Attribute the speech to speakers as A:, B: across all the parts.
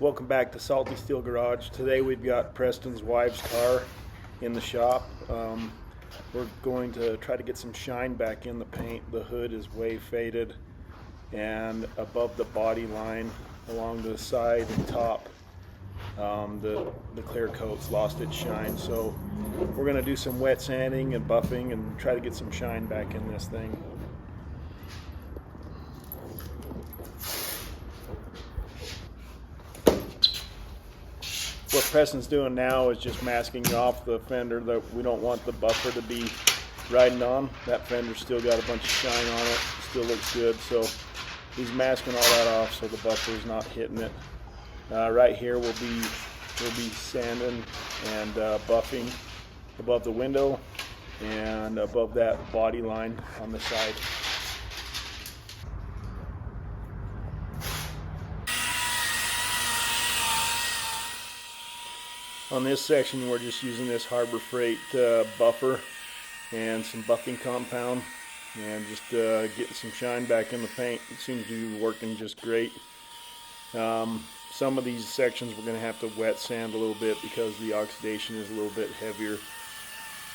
A: Welcome back to Salty Steel Garage. Today we've got Preston's wife's car in the shop. We're going to try to get some shine back in the paint. The hood is way faded, and above the body line along the side and top, the clear coat's lost its shine. So we're going to do some wet sanding and buffing and try to get some shine back in this thing. What Preston's doing now is just masking off the fender that we don't want the buffer to be riding on. That fender's still got a bunch of shine on it, still looks good, so he's masking all that off so the buffer's not hitting it. Right here we'll be sanding and buffing above the window and above that body line on the side. On this section, we're just using this Harbor Freight buffer and some buffing compound and just getting some shine back in the paint. It seems to be working just great. Some of these sections we're going to have to wet sand a little bit because the oxidation is a little bit heavier.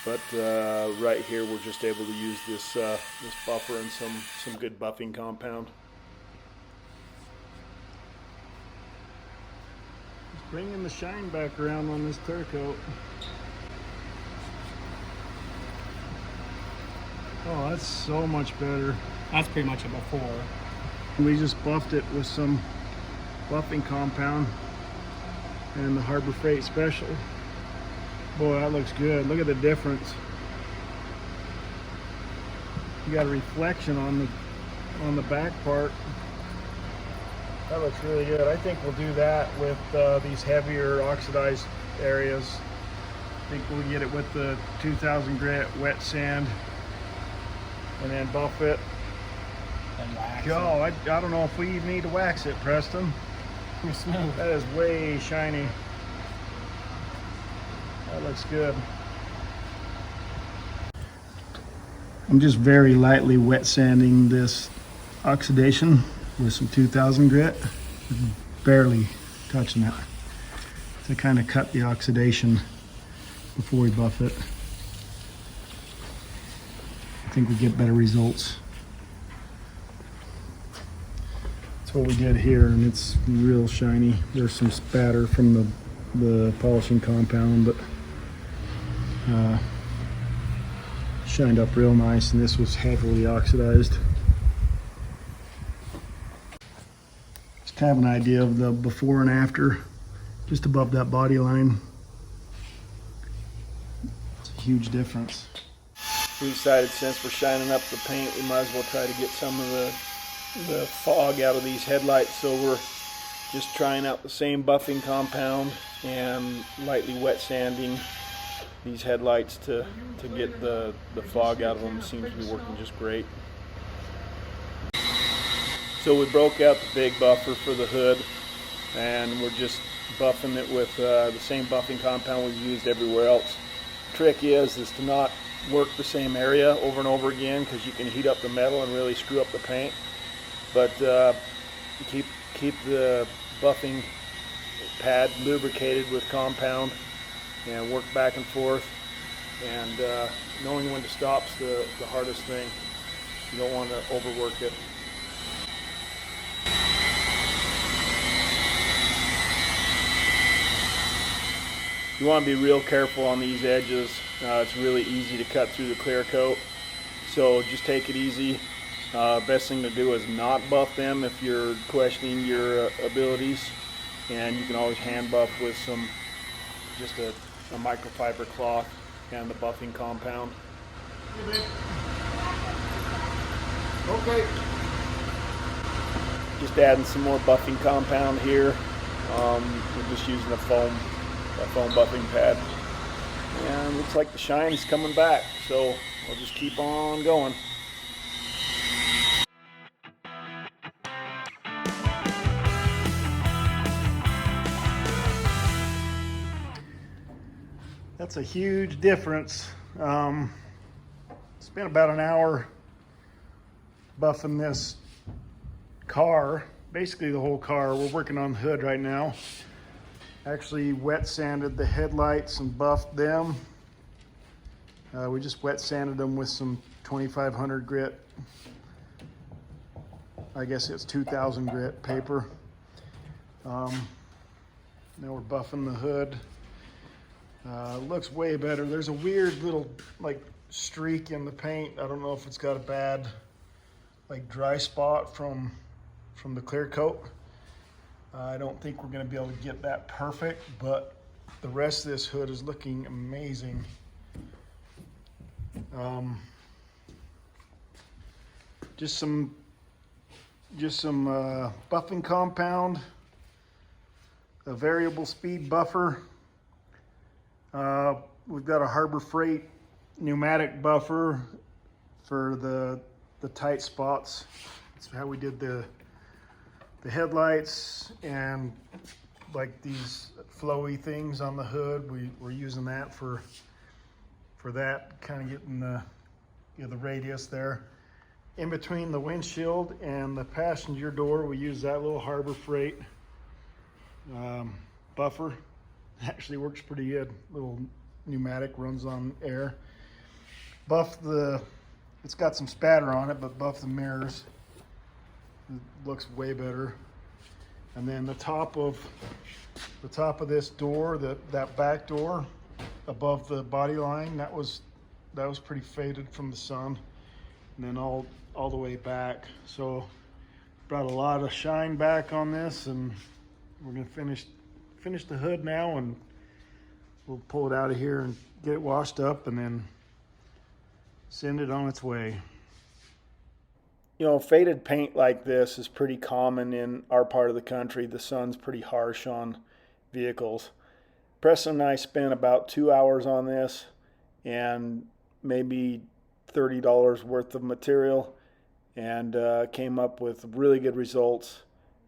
A: But right here, we're just able to use this buffer and some good buffing compound. Bringing the shine back around on this clear coat. Oh, that's so much better.
B: That's pretty much a before.
A: We just buffed it with some buffing compound and the Harbor Freight Special. Boy, that looks good. Look at the difference. You got a reflection on the back part. That looks really good. I think we'll do that with these heavier oxidized areas. I think we'll get it with the 2000 grit wet sand and then buff it.
B: And wax
A: Oh, I don't know if we even need to wax it, Preston.
B: it. Smooth.
A: That is way shiny. That looks good. I'm just very lightly wet sanding this oxidation with some 2000 grit, barely touching it to kind of cut the oxidation before we buff it. I think we get better results. That's what we did here, and it's real shiny. There's some spatter from the polishing compound, but shined up real nice, and this was heavily oxidized. Kind of an idea of the before and after, just above that body line. It's a huge difference. We decided since we're shining up the paint, we might as well try to get some of the fog out of these headlights. So we're just trying out the same buffing compound and lightly wet sanding these headlights to get the fog out of them. It seems to be working just great. So we broke out the big buffer for the hood, and we're just buffing it with the same buffing compound we've used everywhere else. The trick is to not work the same area over and over again, because you can heat up the metal and really screw up the paint. But keep the buffing pad lubricated with compound and work back and forth. And knowing when to stop's the hardest thing. You don't want to overwork it. You want to be real careful on these edges. It's really easy to cut through the clear coat, so just take it easy. Best thing to do is not buff them if you're questioning your abilities, and you can always hand buff with just a microfiber cloth and the buffing compound. Okay. Just adding some more buffing compound here. We're just using a foam buffing pad, and looks like the shine is coming back, so we'll just keep on going. That's a huge difference. Spent about an hour buffing this car basically the whole car. We're working on the hood right now. Actually wet sanded the headlights and buffed them. We just wet sanded them with some 2500 grit. I guess it's 2000 grit paper. Now we're buffing the hood. Looks way better. There's a weird little like streak in the paint. I don't know if it's got a bad like dry spot from the clear coat. I don't think we're going to be able to get that perfect, but the rest of this hood is looking amazing. Just some buffing compound, a variable speed buffer. We've got a Harbor Freight pneumatic buffer for the tight spots. That's how we did the headlights, and like these flowy things on the hood. We're using that for that, kind of getting the radius there. In between the windshield and the passenger door, we use that little Harbor Freight buffer. Actually works pretty good. Little pneumatic, runs on air. It's got some spatter on it, but buff the mirrors. It looks way better. And then the top of this door, that back door above the body line, that was pretty faded from the sun. And then all the way back. So brought a lot of shine back on this, and we're gonna finish the hood now, and we'll pull it out of here and get it washed up and then send it on its way. You know, faded paint like this is pretty common in our part of the country. The sun's pretty harsh on vehicles. Preston and I spent about 2 hours on this and maybe $30 worth of material, and came up with really good results.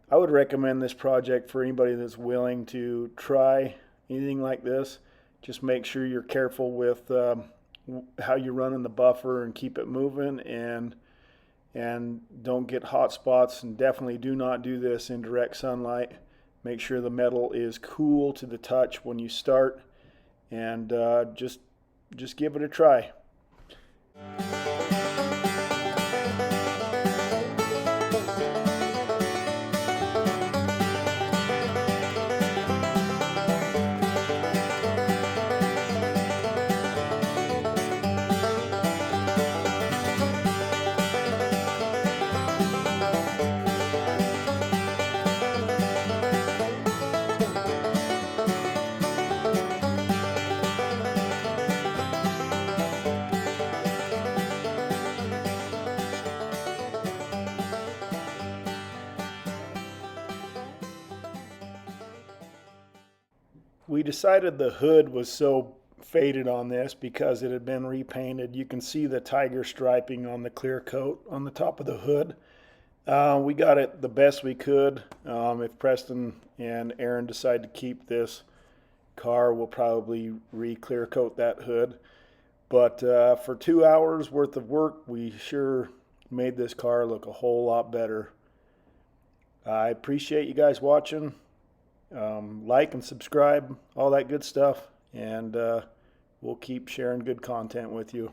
A: I would recommend this project for anybody that's willing to try anything like this. Just make sure you're careful with how you're running the buffer and keep it moving, and don't get hot spots, and definitely do not do this in direct sunlight. Make sure the metal is cool to the touch when you start, and just give it a try. We decided the hood was so faded on this because it had been repainted. You can see the tiger striping on the clear coat on the top of the hood. We got it the best we could. If Preston and Aaron decide to keep this car, we'll probably re-clear coat that hood. But for 2 hours worth of work, we sure made this car look a whole lot better. I appreciate you guys watching. Like and subscribe, all that good stuff, and we'll keep sharing good content with you.